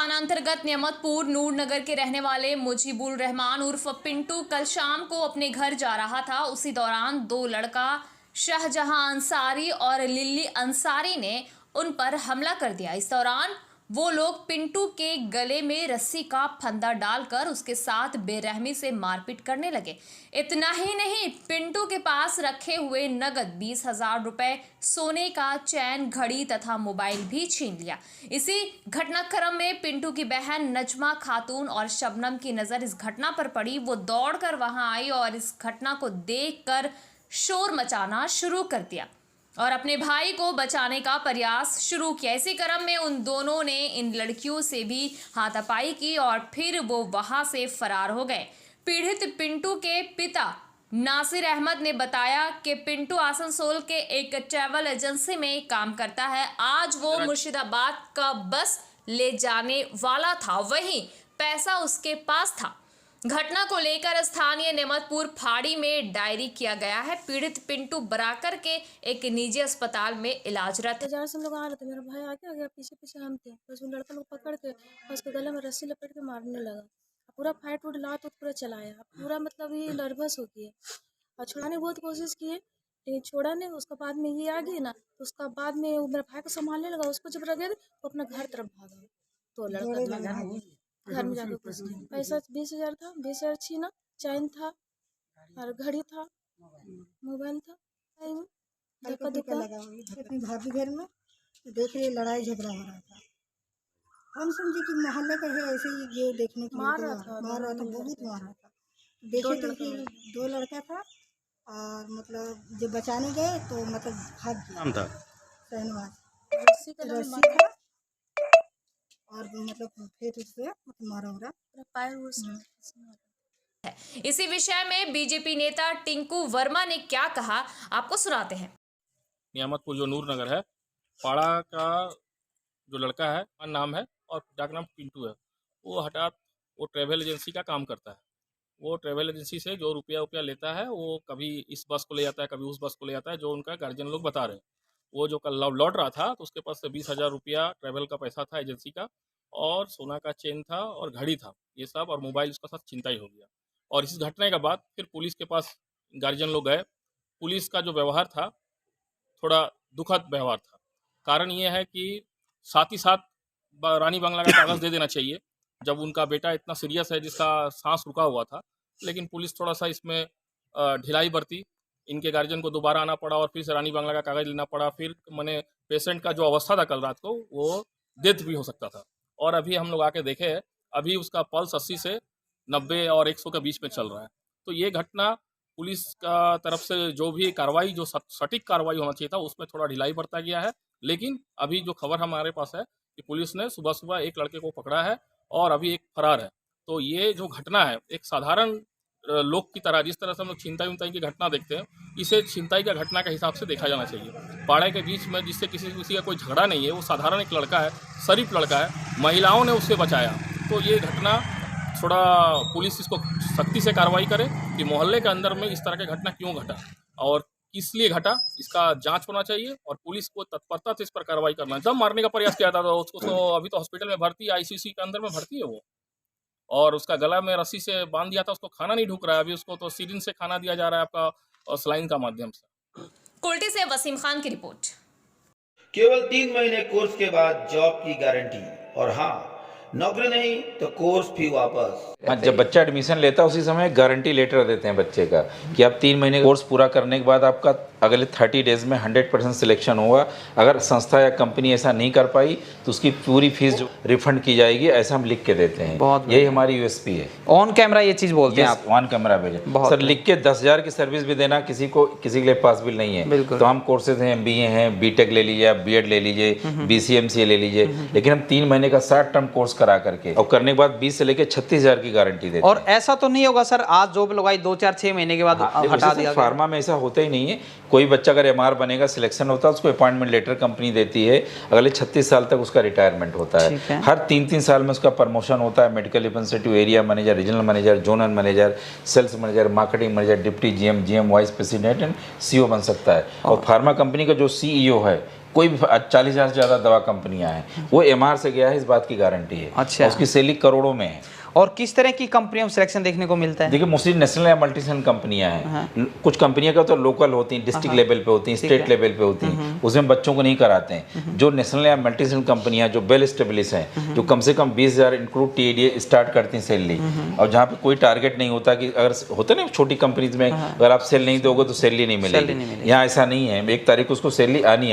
थाना अंतर्गत नियामतपुर नूरनगर के रहने वाले मुजीबुर रहमान उर्फ पिंटू कल शाम को अपने घर जा रहा था। उसी दौरान दो लड़का शाहजहां अंसारी और लिल्ली अंसारी ने उन पर हमला कर दिया। इस दौरान वो लोग पिंटू के गले में रस्सी का फंदा डालकर उसके साथ बेरहमी से मारपीट करने लगे। इतना ही नहीं, पिंटू के पास रखे हुए नगद 20,000 रुपए, सोने का चैन, घड़ी तथा मोबाइल भी छीन लिया। इसी घटनाक्रम में पिंटू की बहन नजमा खातून और शबनम की नजर इस घटना पर पड़ी। वो दौड़कर वहां आई और इस घटना को देखकर शोर मचाना शुरू कर दिया और अपने भाई को बचाने का प्रयास शुरू किया। इसी क्रम में उन दोनों ने इन लड़कियों से भी हाथापाई की और फिर वो वहां से फरार हो गए। पीड़ित पिंटू के पिता नासिर अहमद ने बताया कि पिंटू आसनसोल के एक ट्रैवल एजेंसी में काम करता है। आज वो मुर्शिदाबाद का बस ले जाने वाला था, वहीं पैसा उसके पास था। घटना को लेकर स्थानीय नियामतपुर फाड़ी में डायरी किया गया है। पीड़ित पिंटू बराकर के एक निजी अस्पताल में इलाजरत है। से लोग आ रहे थे, मेरा भाई आगे आ गया, पीछे पीछे हम थे। बस उन लड़का लोग पकड़ के उसके गले में रस्सी लपेट के मारने लगा। पूरा फाइट उठ ला तो पूरा चलाया, पूरा मतलब ये नर्वस हो गई और छुड़ाने की बहुत कोशिश किए लेकिन छोड़ा नहीं। उसका बाद में ये आ गई ना, तो उसका बाद में वो मेरे भाई को संभालने लगा। उसको जब रख गया तो अपना घर तरफ भागा। तो लड़का घर में जाकर कुछ नहीं, पैसा 20,000 था, 20,000 छीना, चैन था और घड़ी था, मोबाइल था। अपनी भाभी घर में देख रही लड़ाई झगड़ा हो रहा था। हम समझे कि मोहल्ले का है, ऐसे ही ये देखने के मार रहा था, बहुत मार रहा था। देखे तो कि दो लड़का था और मतलब जब बचाने गए तो मतलब भाग गया। नाम था शहनवाज, रस्सी था और मतलब फिर उससे मारा उरा इसी विषय में बीजेपी नेता टिंकू वर्मा ने क्या कहा, आपको सुनाते हैं। नियामतपुर जो नूरनगर है, पाड़ा का जो लड़का है, नाम है और पिता का नाम पिंटू है। वो हठात वो ट्रैवल एजेंसी का काम करता है। वो ट्रैवल एजेंसी से जो रुपया लेता है, वो कभी इस बस को ले जाता है, कभी उस बस को ले जाता है, जो उनका गार्जियन लोग बता रहे हैं। वो जो कल लौट रहा था तो उसके पास से 20,000 रुपया ट्रैवल का पैसा था एजेंसी का, और सोना का चेन था और घड़ी था, ये सब, और मोबाइल उसका साथ छिनताई हो गया। और इस घटना के बाद फिर पुलिस के पास गार्जियन लोग गए। पुलिस का जो व्यवहार था थोड़ा दुखद व्यवहार था। कारण ये है कि साथ ही साथ रानी बांग्ला का कागज़ दे देना चाहिए जब उनका बेटा इतना सीरियस है जिसका सांस रुका हुआ था। लेकिन पुलिस थोड़ा सा इसमें ढिलाई बरती। इनके गार्जियन को दोबारा आना पड़ा और फिर से रानी बांग्ला का कागज़ लेना पड़ा। फिर मैंने पेशेंट का जो अवस्था था कल रात को, वो डेथ भी हो सकता था। और अभी हम लोग आके देखे, अभी उसका पल्स 80 से 90 और 100 के बीच में चल रहा है। तो ये घटना पुलिस का तरफ से जो भी कार्रवाई, जो सटीक कार्रवाई होना चाहिए था, उसमें थोड़ा ढिलाई बरता गया है। लेकिन अभी जो खबर हमारे पास है कि पुलिस ने सुबह एक लड़के को पकड़ा है और अभी एक फरार है। तो ये जो घटना है, एक साधारण लोग की तरह, जिस तरह से हम लोग छिनताई उनताई की घटना देखते हैं, इसे छिनताई का घटना के हिसाब से देखा जाना चाहिए। पाड़े के बीच में जिससे किसी का कोई झगड़ा नहीं है, वो साधारण एक लड़का है, शरीफ लड़का है, महिलाओं ने उससे बचाया। तो ये घटना थोड़ा पुलिस इसको सख्ती से कार्रवाई करे कि मोहल्ले के अंदर में इस तरह की घटना क्यों घटा और किस लिए घटा, इसका जांच होना चाहिए और पुलिस को तत्परता से इस पर कार्रवाई करना है। जब मारने का प्रयास किया था तो उसको तो अभी तो हॉस्पिटल में भर्ती, आईसीयू के अंदर में भर्ती है वो, और उसका गला में रस्सी से बांध दिया था। उसको खाना नहीं ढुक रहा है, अभी उसको तो सिरिंज से खाना दिया जा रहा है आपका सलाइन का माध्यम से। कुल्टी से वसीम खान की रिपोर्ट। केवल 3 महीने कोर्स के बाद जॉब की गारंटी, और हाँ, नौकरी नहीं तो कोर्स फी वापस। जब बच्चा एडमिशन लेता है उसी समय गारंटी लेटर देते हैं बच्चे का कि आप 3 महीने कोर्स पूरा करने के बाद आपका अगले 30 डेज में 100% सिलेक्शन होगा। अगर संस्था या कंपनी ऐसा नहीं कर पाई तो उसकी पूरी फीस रिफंड की जाएगी, ऐसा हम लिख के देते हैं। यही हमारी यूएसपी है। ऑन कैमरा ये चीज़ बोलते हैं आप? ऑन कैमरा भेजें सर, लिख के 10,000 की सर्विस भी देना किसी के लिए पॉसिबल नहीं है। तो हम कोर्सेज हैं, MBA हैं, BTech ले लीजिए, आप BEd ले लीजिए, BCMCA ले लीजिए, लेकिन हम 3 महीने का शॉर्ट टर्म कोर्स करा करके और करने के बाद 20 से लेकर 36,000 की गारंटी देते हैं। और ऐसा तो नहीं होगा सर आज जॉब लगाई 2-4-6 महीने के बाद हटा दिया? फार्मा में ऐसा होता ही नहीं है। कोई बच्चा अगर MR बनेगा, सिलेक्शन होता है, उसको अपॉइंटमेंट लेटर कंपनी देती है, अगले 36 साल तक उसका रिटायरमेंट होता है। हर 3-3 साल में उसका प्रमोशन होता है। Medical representative, area manager, regional manager, zonal manager, sales manager, marketing manager, deputy GM, vice president and CEO बन सकता है। और फार्मा कंपनी का जो CEO है कोई भी 40,000 से ज़्यादा दवा कंपनियां हैं, वो एमआर से गया है, इस बात की गारंटी है। अच्छा। और उसकी सैलरी करोड़ों में है। और किस तरह की कंपनियों में सिलेक्शन देखने को मिलता है? देखिए मोस्टली नेशनल या मल्टीनेशनल कंपनियां हैं। कुछ कंपनियां का तो लोकल होती हैं, डिस्ट्रिक्ट लेवल पे होती हैं, स्टेट लेवल पे होती हैं, उसमें बच्चों को नहीं कराते हैं। जो नेशनल या मल्टीनेशनल कंपनियां जो वेल स्टेब्लिश हैं, जो कम से कम 20,000 इंक्लूड टीएडीए स्टार्ट करती हैं सैलरी, और जहाँ पे कोई टारगेट नहीं होता कि अगर होता है ना छोटी कंपनीज में, अगर आप सेल नहीं दोगे तो सैलरी नहीं मिलेगी। यहाँ ऐसा नहीं है, 1 तारीख को उसको सैलरी आनी